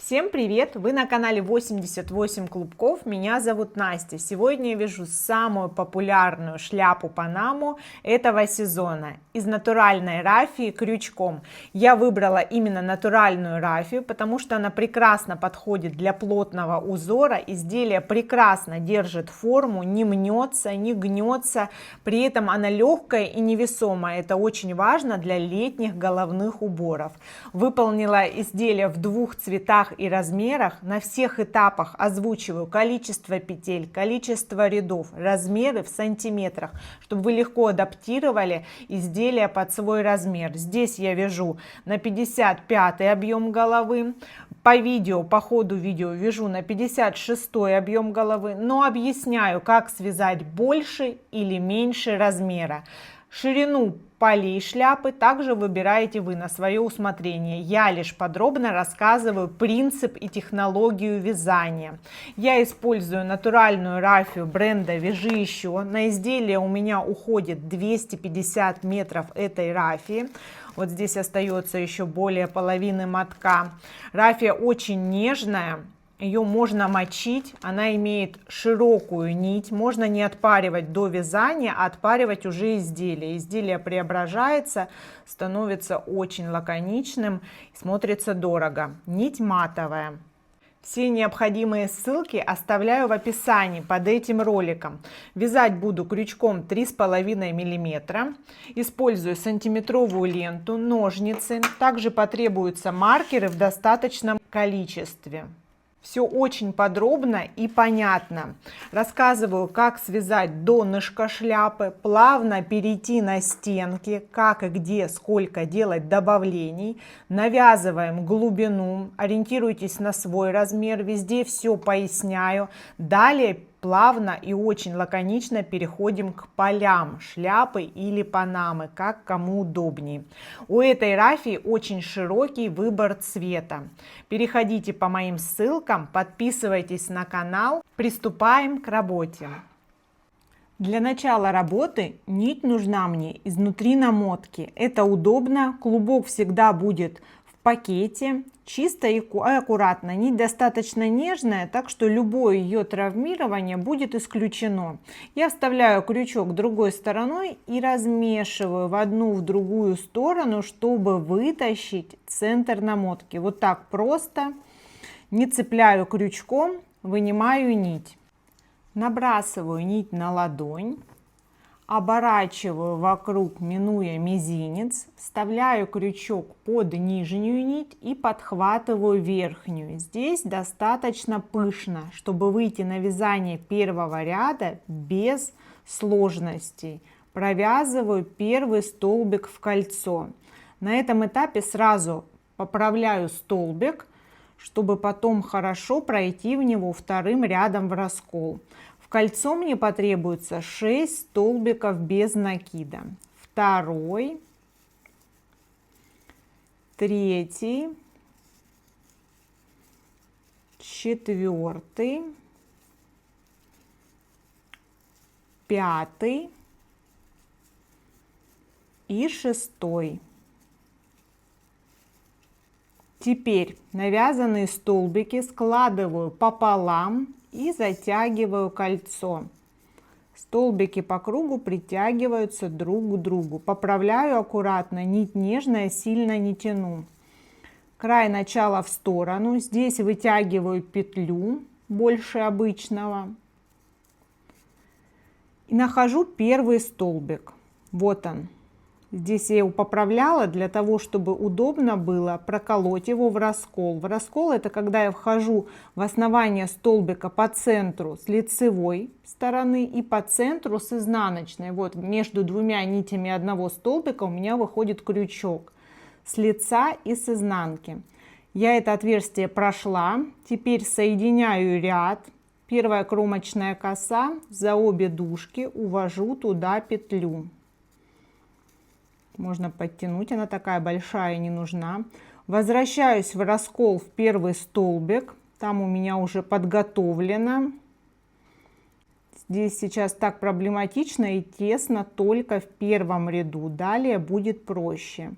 Всем привет! Вы на канале 88 клубков. Меня зовут Настя. Сегодня я вяжу самую популярную шляпу Панаму этого сезона из натуральной рафии крючком. Я выбрала именно натуральную рафию, потому что она прекрасно подходит для плотного узора. Изделие прекрасно держит форму, не мнется, не гнется. При этом она легкая и невесомая. Это очень важно для летних головных уборов. Выполнила изделие в двух цветах и размерах. На всех этапах озвучиваю количество петель, количество рядов, размеры в сантиметрах, чтобы вы легко адаптировали изделие под свой размер. Здесь я вяжу на 55 объем головы. По ходу видео вяжу на 56 объем головы, но объясняю, как связать больше или меньше размера. Ширину полей шляпы также выбираете вы на свое усмотрение. Я лишь подробно рассказываю принцип и технологию вязания. Я использую натуральную рафию бренда «Вяжи еще». На изделие у меня уходит 250 метров этой рафии. Вот здесь остается еще более половины мотка. Рафия очень нежная. Ее можно мочить, она имеет широкую нить, можно не отпаривать до вязания, а отпаривать уже изделие. Изделие преображается, становится очень лаконичным, смотрится дорого. Нить матовая. Все необходимые ссылки оставляю в описании под этим роликом. Вязать буду крючком 3,5 мм. Использую сантиметровую ленту, ножницы. Также потребуются маркеры в достаточном количестве. Все очень подробно и понятно. Рассказываю, как связать донышко шляпы, плавно перейти на стенки, как и где, сколько делать добавлений. Навязываем глубину, ориентируйтесь на свой размер, везде все поясняю. Далее плавно и очень лаконично переходим к полям шляпы или панамы, как кому удобнее. У этой рафии очень широкий выбор цвета. Переходите по моим ссылкам, подписывайтесь на канал. Приступаем к работе. Для начала работы нить нужна мне изнутри намотки. Это удобно, клубок всегда будет в пакете. Чисто и аккуратно. Нить достаточно нежная, так что любое ее травмирование будет исключено. Я вставляю крючок другой стороной и размешиваю в одну в другую сторону, чтобы вытащить центр намотки. Вот так просто. Не цепляю крючком, вынимаю нить. Набрасываю нить на ладонь. Оборачиваю вокруг, минуя мизинец, вставляю крючок под нижнюю нить и подхватываю верхнюю. Здесь достаточно пышно, чтобы выйти на вязание первого ряда без сложностей. Провязываю первый столбик в кольцо. На этом этапе сразу поправляю столбик, чтобы потом хорошо пройти в него вторым рядом в раскол. В кольцо мне потребуется 6 столбиков без накида. Второй, третий, четвертый, пятый и шестой. Теперь навязанные столбики складываю пополам и затягиваю кольцо. Столбики по кругу притягиваются друг к другу. Поправляю аккуратно, нить нежная, сильно не тяну. Край начала в сторону. Здесь вытягиваю петлю больше обычного. И нахожу первый столбик. Вот он. Здесь я его поправляла для того, чтобы удобно было проколоть его в раскол. В раскол это когда я вхожу в основание столбика по центру с лицевой стороны и по центру с изнаночной. Вот между двумя нитями одного столбика у меня выходит крючок с лица и с изнанки. Я это отверстие прошла. Теперь соединяю ряд. Первая кромочная коса, за обе дужки увожу туда петлю. Можно подтянуть, она такая большая не нужна. Возвращаюсь в раскол в первый столбик. Там у меня уже подготовлено. Здесь сейчас так проблематично и тесно только в первом ряду. Далее будет проще.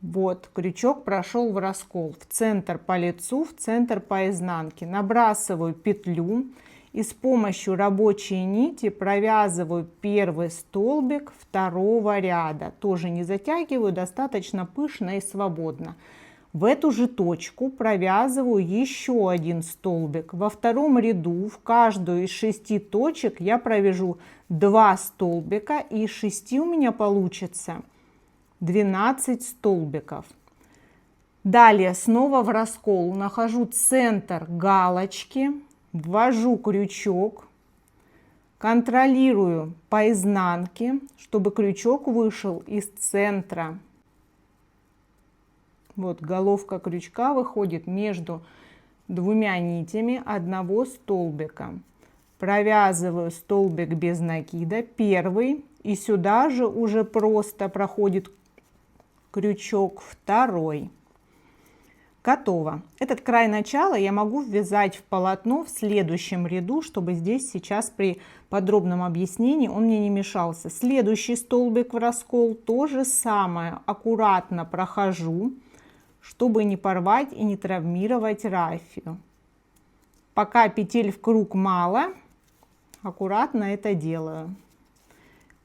Вот, крючок прошел в раскол, в центр по лицу, в центр по изнанке. Набрасываю петлю и с помощью рабочей нити провязываю первый столбик второго ряда. Тоже не затягиваю, достаточно пышно и свободно. В эту же точку провязываю еще один столбик. Во втором ряду в каждую из 6 точек я провяжу 2 столбика, и из 6 у меня получится 12 столбиков. Далее снова в раскол нахожу центр галочки, ввожу крючок, контролирую по изнанке, чтобы крючок вышел из центра. Вот головка крючка выходит между двумя нитями одного столбика. Провязываю столбик без накида, первый, и сюда же уже просто проходит крючок второй. Готово. Этот край начала я могу ввязать в полотно в следующем ряду, чтобы здесь сейчас при подробном объяснении он мне не мешался. Следующий столбик в раскол то же самое, аккуратно прохожу, чтобы не порвать и не травмировать рафию. Пока петель в круг мало, аккуратно это делаю.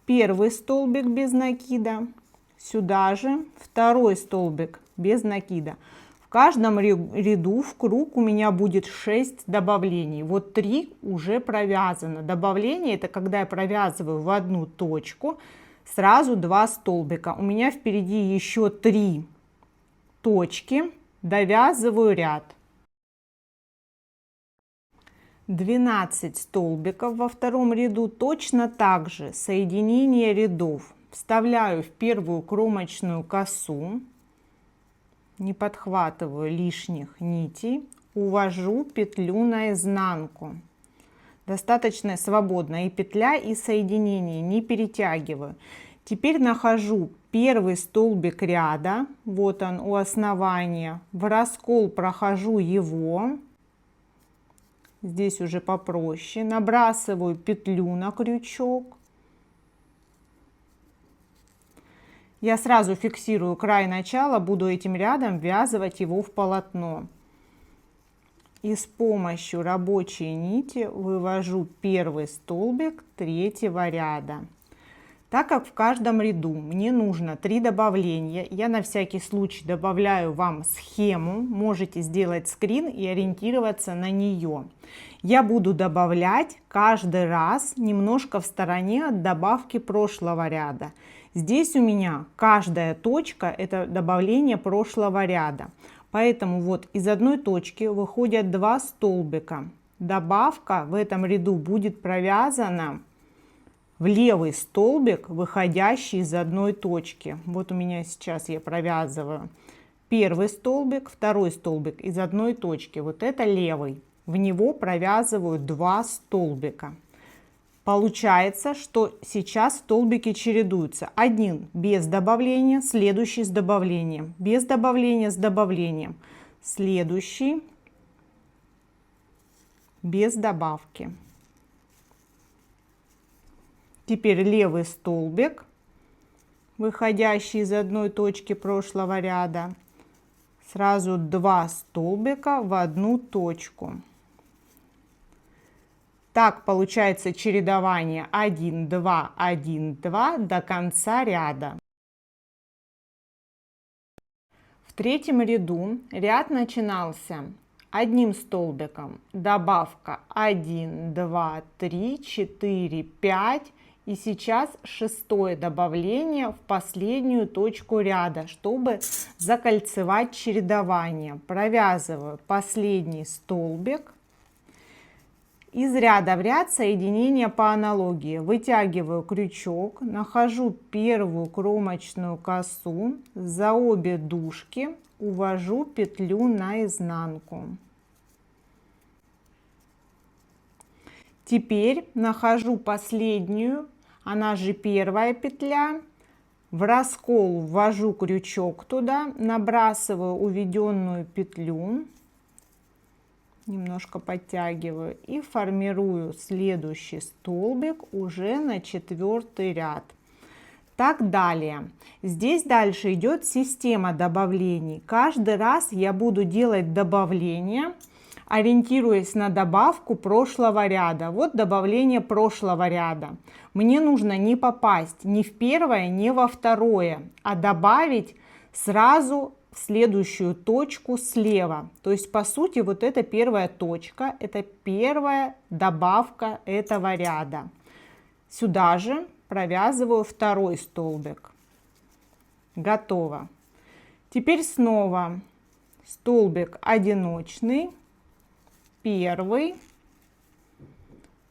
Первый столбик без накида, сюда же второй столбик без накида. В каждом ряду в круг у меня будет 6 добавлений. Вот 3 уже провязано. Добавление — это когда я провязываю в одну точку сразу 2 столбика. У меня впереди еще 3 точки, довязываю ряд. 12 столбиков во втором ряду, точно так же соединение рядов. Вставляю в первую кромочную косу, не подхватываю лишних нитей, увожу петлю наизнанку. Достаточно свободно и петля, и соединение, не перетягиваю. Теперь нахожу первый столбик ряда, вот он у основания, в раскол прохожу его. Здесь уже попроще. Набрасываю петлю на крючок. Я сразу фиксирую край начала, буду этим рядом ввязывать его в полотно. И с помощью рабочей нити вывожу первый столбик третьего ряда. Так как в каждом ряду мне нужно 3 добавления, я на всякий случай добавляю вам схему, можете сделать скрин и ориентироваться на нее. Я буду добавлять каждый раз немножко в стороне от добавки прошлого ряда. Здесь у меня каждая точка — это добавление прошлого ряда. Поэтому вот из одной точки выходят 2 столбика. Добавка в этом ряду будет провязана в левый столбик, выходящий из одной точки. Вот у меня сейчас я провязываю первый столбик, второй столбик из одной точки. Вот это левый. В него провязываю 2 столбика. Получается, что сейчас столбики чередуются. Один без добавления, следующий с добавлением, без добавления с добавлением, следующий без добавки. Теперь левый столбик, выходящий из одной точки прошлого ряда, сразу 2 столбика в одну точку. Так получается чередование 1, 2, 1, 2 до конца ряда. В третьем ряду ряд начинался одним столбиком, добавка 1, 2, 3, 4, 5. И сейчас 6-е добавление в последнюю точку ряда, чтобы закольцевать чередование. Провязываю последний столбик. Из ряда в ряд соединение по аналогии. Вытягиваю крючок, нахожу первую кромочную косу, за обе дужки увожу петлю наизнанку. Теперь нахожу последнюю, она же первая петля, в раскол ввожу крючок туда, набрасываю уведенную петлю, немножко подтягиваю и формирую следующий столбик уже на 4-й ряд. Так далее. Здесь дальше идет система добавлений. Каждый раз я буду делать добавление, ориентируясь на добавку прошлого ряда. Вот добавление прошлого ряда. Мне нужно не попасть ни в первое, ни во второе, а добавить сразу в следующую точку слева. То есть, по сути, вот это первая точка, это первая добавка этого ряда. Сюда же провязываю второй столбик. Готово. Теперь снова столбик одиночный, первый,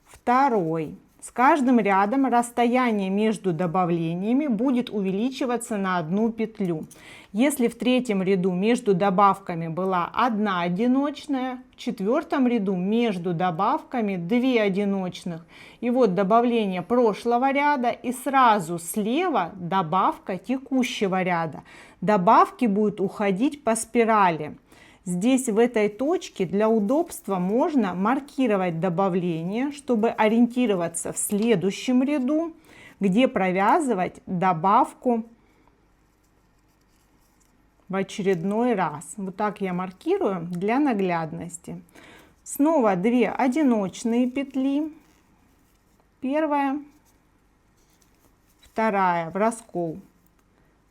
второй. С каждым рядом расстояние между добавлениями будет увеличиваться на одну петлю. Если в третьем ряду между добавками была одна одиночная, в четвертом ряду между добавками 2 одиночных. И вот добавление прошлого ряда и сразу слева добавка текущего ряда. Добавки будут уходить по спирали. Здесь в этой точке для удобства можно маркировать добавление, чтобы ориентироваться в следующем ряду, где провязывать добавку в очередной раз. Вот так я маркирую для наглядности. Снова 2 одиночные петли. Первая, вторая в раскол.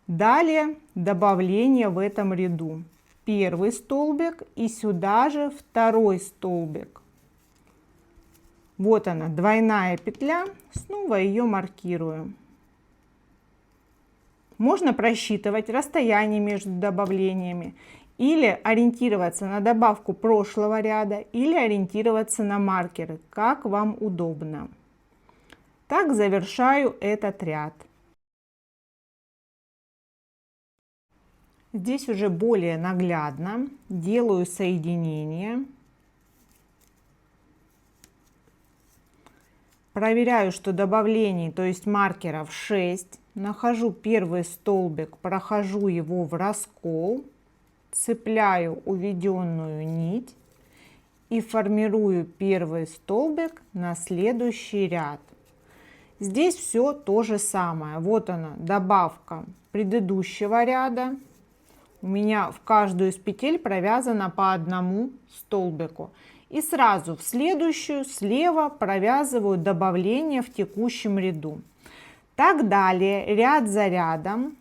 Далее добавление в этом ряду. Первый столбик и сюда же второй столбик. Вот она, двойная петля, снова ее маркирую. Можно просчитывать расстояние между добавлениями или ориентироваться на добавку прошлого ряда, или ориентироваться на маркеры, как вам удобно. Так завершаю этот ряд. Здесь уже более наглядно делаю соединение. Проверяю, что добавлений, то есть маркеров 6. Нахожу первый столбик, прохожу его в раскол, цепляю уведенную нить и формирую первый столбик на следующий ряд. Здесь все то же самое. Вот она, добавка предыдущего ряда. У меня в каждую из петель провязано по одному столбику. И сразу в следующую слева провязываю добавление в текущем ряду. Так далее, ряд за рядом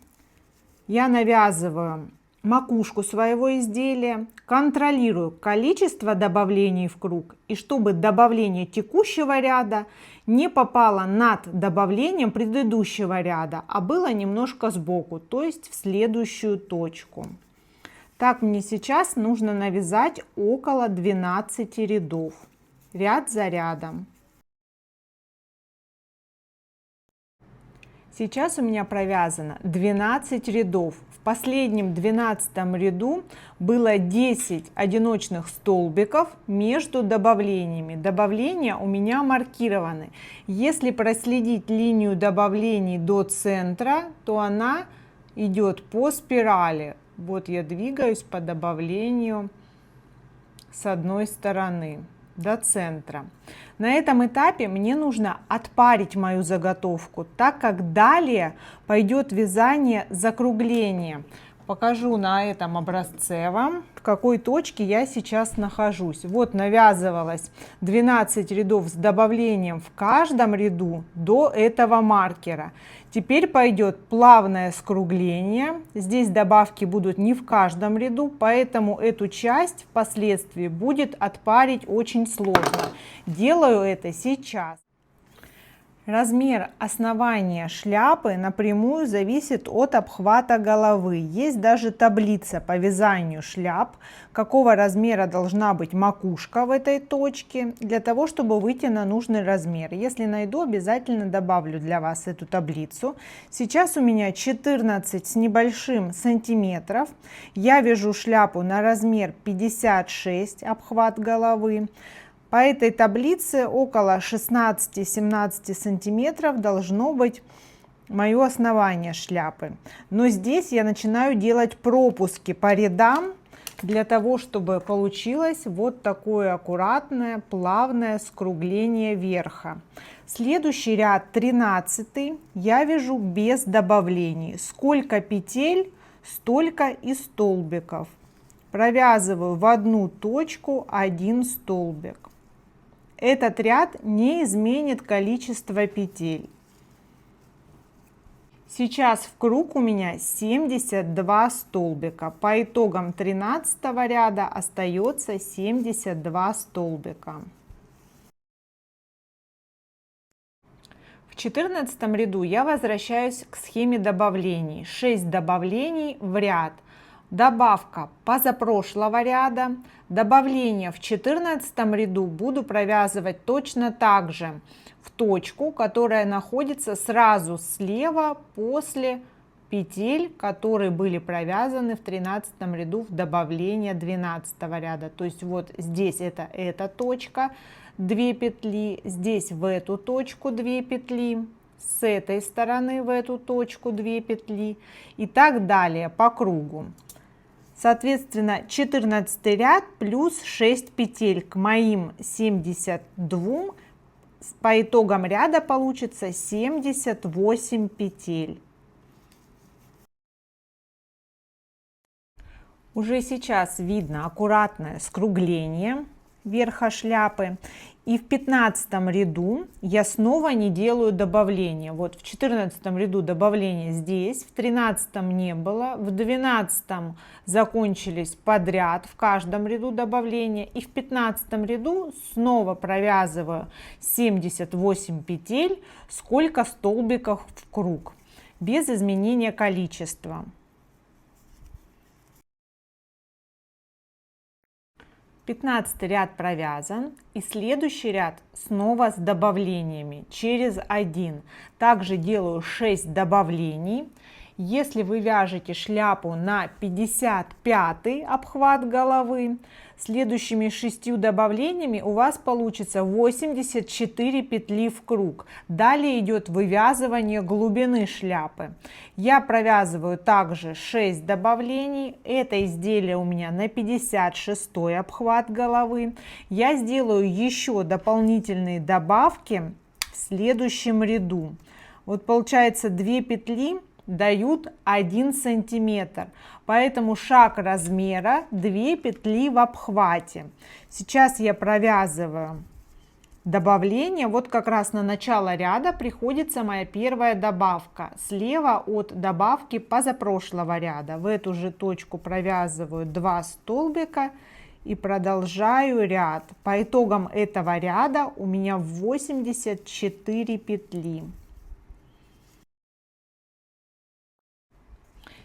я навязываю макушку своего изделия, контролирую количество добавлений в круг, и чтобы добавление текущего ряда не попало над добавлением предыдущего ряда, а было немножко сбоку, то есть в следующую точку. Так мне сейчас нужно навязать около 12 рядов, ряд за рядом. Сейчас у меня провязано 12 рядов. В последнем 12 ряду было 10 одиночных столбиков между добавлениями. Добавления у меня маркированы. Если проследить линию добавлений до центра, то она идет по спирали. Вот я двигаюсь по добавлению с одной стороны до центра. На этом этапе мне нужно отпарить мою заготовку, так как далее пойдет вязание закругления. Покажу на этом образце вам, в какой точке я сейчас нахожусь. Вот навязывалось 12 рядов с добавлением в каждом ряду до этого маркера. Теперь пойдет плавное скругление. Здесь добавки будут не в каждом ряду, поэтому эту часть впоследствии будет отпарить очень сложно. Делаю это сейчас. Размер основания шляпы напрямую зависит от обхвата головы. Есть даже таблица по вязанию шляп, какого размера должна быть макушка в этой точке, для того, чтобы выйти на нужный размер. Если найду, обязательно добавлю для вас эту таблицу. Сейчас у меня 14 с небольшим сантиметров. Я вяжу шляпу на размер 56 обхват головы. По этой таблице около 16-17 сантиметров должно быть мое основание шляпы. Но здесь я начинаю делать пропуски по рядам для того, чтобы получилось вот такое аккуратное, плавное скругление верха. Следующий ряд, 13, я вяжу без добавлений. Сколько петель, столько и столбиков. Провязываю в одну точку 1 столбик. Этот ряд не изменит количество петель. Сейчас в круг у меня 72 столбика. По итогам 13 ряда остается 72 столбика. В 14 ряду я возвращаюсь к схеме добавлений. 6 добавлений в ряд. Добавка позапрошлого ряда. Добавление в 14 ряду буду провязывать точно так же в точку, которая находится сразу слева после петель, которые были провязаны в 13 ряду в добавление 12 ряда. То есть вот здесь это эта точка, 2 петли, здесь в эту точку 2 петли, с этой стороны в эту точку 2 петли и так далее по кругу. Соответственно, 14 ряд плюс 6 петель к моим 72. По итогам ряда получится 78 петель. Уже сейчас видно аккуратное скругление верха шляпы. И в 15 ряду я снова не делаю добавления. Вот в 14 ряду добавление здесь, в 13 не было, в 12 закончились подряд в каждом ряду добавления. И в 15 ряду снова провязываю 78 петель, сколько столбиков в круг, без изменения количества. 15 ряд провязан, и следующий ряд снова с добавлениями через 1. Также делаю 6 добавлений. Если вы вяжете шляпу на 55 обхват головы, следующими 6 добавлениями у вас получится 84 петли в круг. Далее идет вывязывание глубины шляпы. Я провязываю также 6 добавлений. Это изделие у меня на 56 обхват головы. Я сделаю еще дополнительные добавки в следующем ряду. Вот получается 2 петли дают 1 сантиметр, поэтому шаг размера 2 петли в обхвате. Сейчас я провязываю добавление. Вот как раз на начало ряда приходится моя первая добавка слева от добавки позапрошлого ряда. В эту же точку провязываю 2 столбика и продолжаю ряд. По итогам этого ряда у меня 84 петли.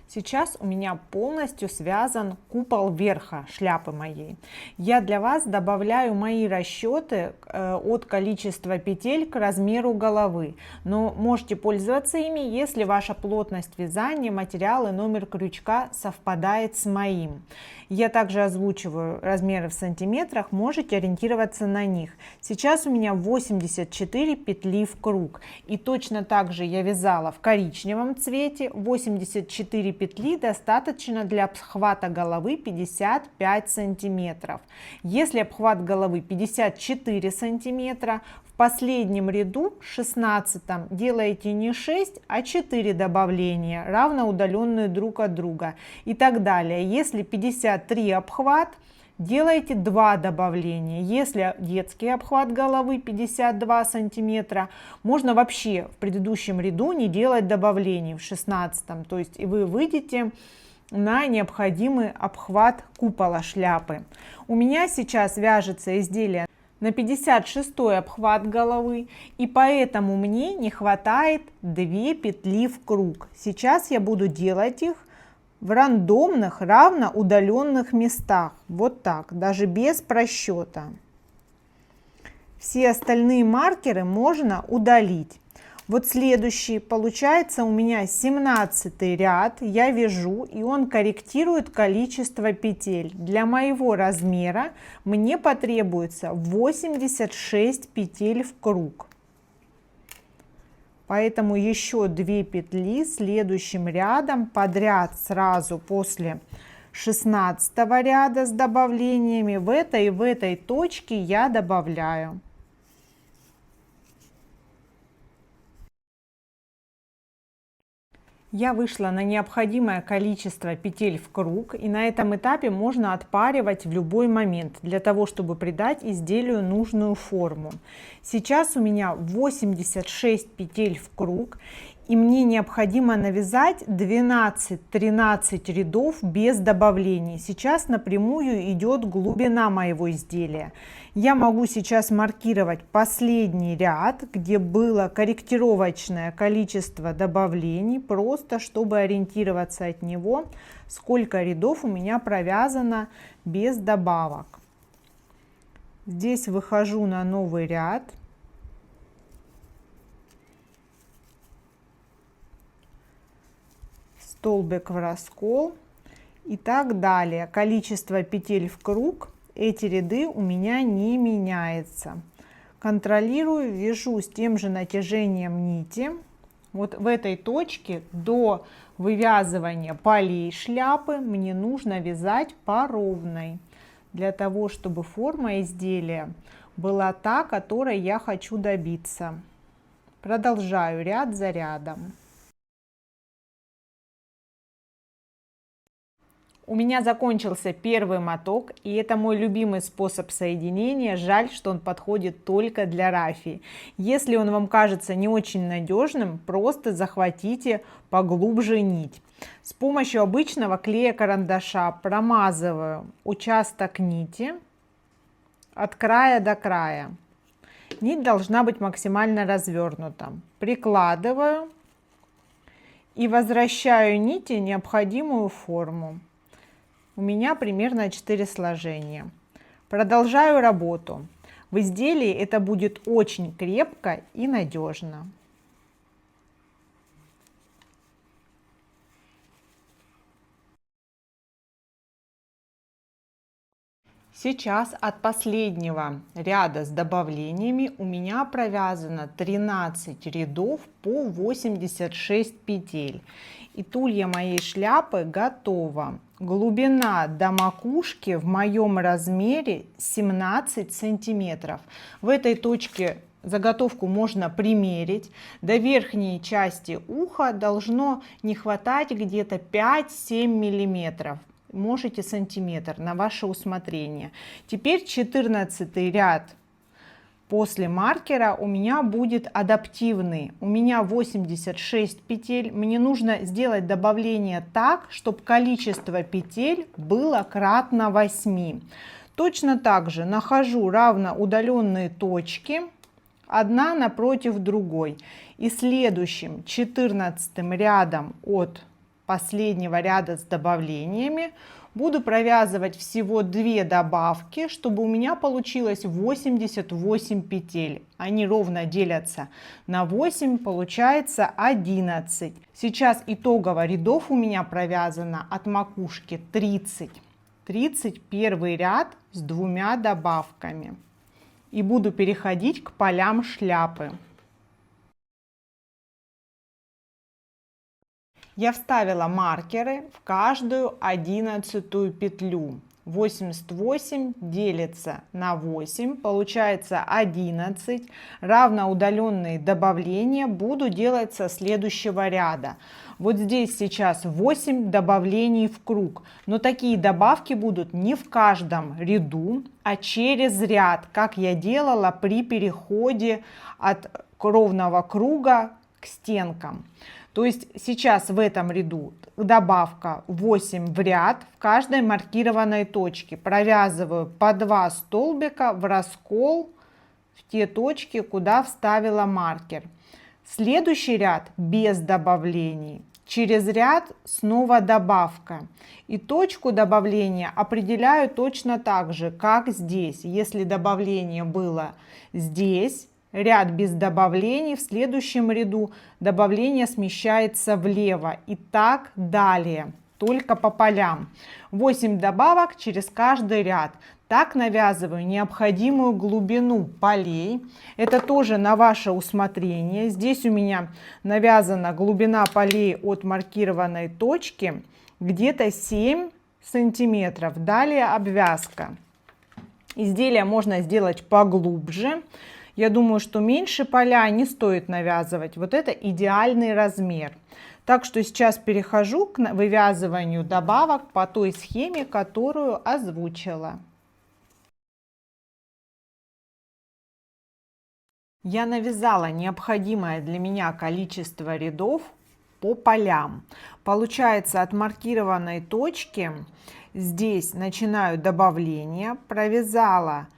Сейчас у меня полностью связан купол верха шляпы моей. Я для вас добавляю мои расчеты от количества петель к размеру головы, но можете пользоваться ими, если ваша плотность вязания, материал и номер крючка совпадает с моим. Я также озвучиваю размеры в сантиметрах, можете ориентироваться на них. Сейчас у меня 84 петли в круг, и точно так же я вязала в коричневом цвете. 84 петли достаточно для обхвата головы 55 сантиметров. Если обхват головы 54 сантиметра, в последнем ряду, 16, делаете не 6, а 4 добавления, равно удаленные друг от друга и так далее. Если 53 обхват, делаете 2 добавления. Если детский обхват головы 52 сантиметра, можно вообще в предыдущем ряду не делать добавлений в 16, то есть и вы выйдете на необходимый обхват купола шляпы. У меня сейчас вяжется изделие на 56 обхват головы, и поэтому мне не хватает 2 петли в круг. Сейчас я буду делать их в рандомных равно удаленных местах, вот так, даже без просчета. Все остальные маркеры можно удалить. Вот следующий, получается у меня 17 ряд, я вяжу, и он корректирует количество петель. Для моего размера мне потребуется 86 петель в круг. Поэтому еще 2 петли следующим рядом подряд сразу после 16 ряда с добавлениями. В этой точке я добавляю. Я вышла на необходимое количество петель в круг, и на этом этапе можно отпаривать в любой момент, для того, чтобы придать изделию нужную форму. Сейчас у меня 86 петель в круг, и мне необходимо навязать 12-13 рядов без добавлений. Сейчас напрямую идет глубина моего изделия. Я могу сейчас маркировать последний ряд, где было корректировочное количество добавлений, просто чтобы ориентироваться от него, сколько рядов у меня провязано без добавок. Здесь выхожу на новый ряд. Столбик в раскол и так далее. Количество петель в круг, эти ряды у меня не меняется. Контролирую, вяжу с тем же натяжением нити. Вот в этой точке до вывязывания полей шляпы мне нужно вязать по ровной, для того, чтобы форма изделия была та, которой я хочу добиться. Продолжаю ряд за рядом. У меня закончился первый моток, и это мой любимый способ соединения. Жаль, что он подходит только для рафии. Если он вам кажется не очень надежным, просто захватите поглубже нить. С помощью обычного клея-карандаша промазываю участок нити от края до края. Нить должна быть максимально развернута. Прикладываю и возвращаю нити необходимую форму. У меня примерно 4 сложения. Продолжаю работу. В изделии это будет очень крепко и надежно. Сейчас от последнего ряда с добавлениями у меня провязано 13 рядов по 86 петель. И тулья моей шляпы готова. Глубина до макушки в моем размере 17 сантиметров. В этой точке заготовку можно примерить. До верхней части уха должно не хватать где-то 5-7 миллиметров. Можете сантиметр, на ваше усмотрение. Теперь 14 ряд после маркера у меня будет адаптивный. У меня 86 петель. Мне нужно сделать добавление так, чтобы количество петель было кратно 8. Точно так же нахожу равноудаленные точки, одна напротив другой. И следующим 14 рядом от последнего ряда с добавлениями буду провязывать всего 2 добавки, чтобы у меня получилось 88 петель. Они ровно делятся на 8, получается 11. Сейчас итогово рядов у меня провязано от макушки 30. 31 ряд с 2 добавками. И буду переходить к полям шляпы. Я вставила маркеры в каждую 11 петлю. 88 делится на 8, получается 11. Равноудаленные добавления буду делать со следующего ряда. Вот здесь сейчас 8 добавлений в круг, но такие добавки будут не в каждом ряду, а через ряд, как я делала при переходе от ровного круга к стенкам. То есть сейчас в этом ряду добавка 8 в ряд в каждой маркированной точке. Провязываю по 2 столбика в раскол в те точки, куда вставила маркер. Следующий ряд без добавлений. Через ряд снова добавка. И точку добавления определяю точно так же, как здесь. Если добавление было здесь, ряд без добавлений, в следующем ряду добавление смещается влево и так далее, только по полям. 8 добавок через каждый ряд. Так навязываю необходимую глубину полей. Это тоже на ваше усмотрение. Здесь у меня навязана глубина полей от маркированной точки где-то 7 сантиметров. Далее обвязка. Изделие можно сделать поглубже. Я думаю, что меньше поля не стоит навязывать. Вот это идеальный размер. Так что сейчас перехожу к вывязыванию добавок по той схеме, которую озвучила. Я навязала необходимое для меня количество рядов по полям. Получается, от маркированной точки здесь начинаю добавление, провязала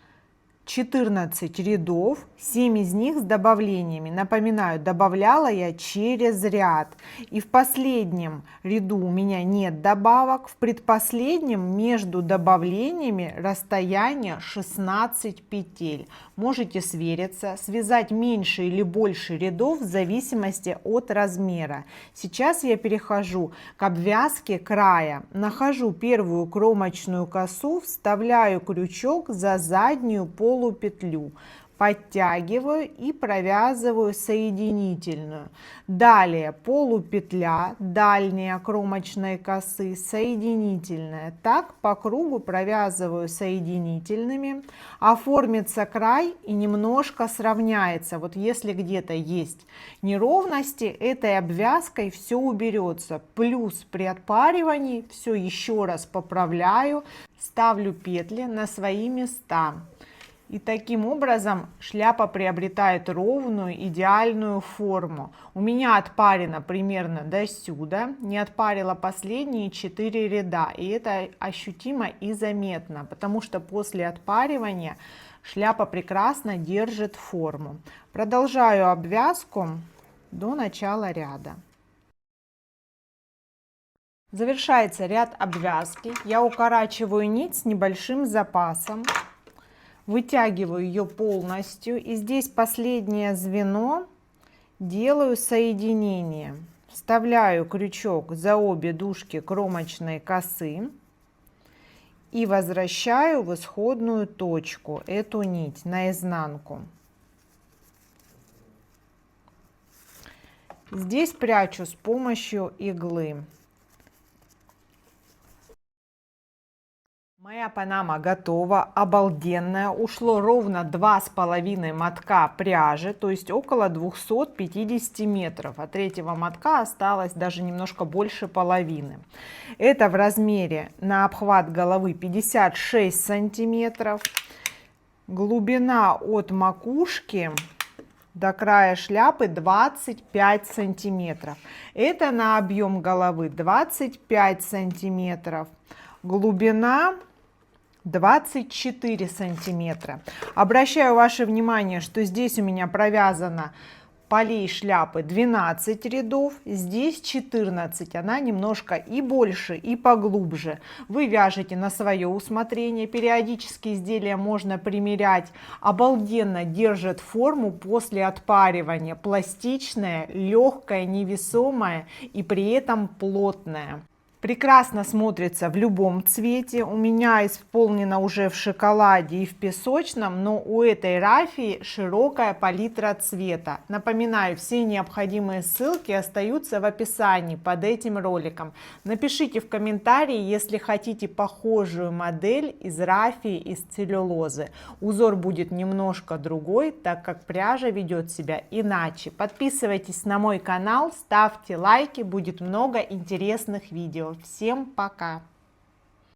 14 рядов, 7 из них с добавлениями. Напоминаю, добавляла я через ряд. И в последнем ряду у меня нет добавок. В предпоследнем между добавлениями расстояние 16 петель. Можете свериться, связать меньше или больше рядов в зависимости от размера. Сейчас я перехожу к обвязке края. Нахожу первую кромочную косу, вставляю крючок за заднюю полупетлю, подтягиваю и провязываю соединительную. Далее полупетля, дальняя кромочной косы, соединительная. Так по кругу провязываю соединительными. Оформится край и немножко сравняется. Вот если где-то есть неровности, этой обвязкой все уберется. Плюс при отпаривании все еще раз поправляю, ставлю петли на свои места. И таким образом шляпа приобретает ровную, идеальную форму. У меня отпарено примерно до сюда, не отпарила последние 4 ряда. И это ощутимо и заметно, потому что после отпаривания шляпа прекрасно держит форму. Продолжаю обвязку до начала ряда. Завершается ряд обвязки. Я укорачиваю нить с небольшим запасом. Вытягиваю ее полностью, и здесь последнее звено делаю соединение. Вставляю крючок за обе дужки кромочной косы и возвращаю в исходную точку эту нить наизнанку. Здесь прячу с помощью иглы. Моя панама готова, обалденная. Ушло ровно 2,5 мотка пряжи, то есть около 250 метров. От третьего мотка осталось даже немножко больше половины. Это в размере на обхват головы 56 сантиметров. Глубина от макушки до края шляпы 25 сантиметров. Это на объем головы 25 сантиметров. Глубина 24 сантиметра. Обращаю ваше внимание, что здесь у меня провязано полей шляпы 12 рядов, здесь 14, она немножко и больше, и поглубже. Вы вяжете на свое усмотрение, периодически изделия можно примерять. Обалденно держит форму после отпаривания, пластичная, легкая, невесомая и при этом плотная. Прекрасно смотрится в любом цвете. У меня исполнено уже в шоколаде и в песочном, но у этой рафии широкая палитра цвета. Напоминаю, все необходимые ссылки остаются в описании под этим роликом. Напишите в комментарии, если хотите похожую модель из рафии, из целлюлозы. Узор будет немножко другой, так как пряжа ведет себя иначе. Подписывайтесь на мой канал, ставьте лайки, будет много интересных видео. Всем пока!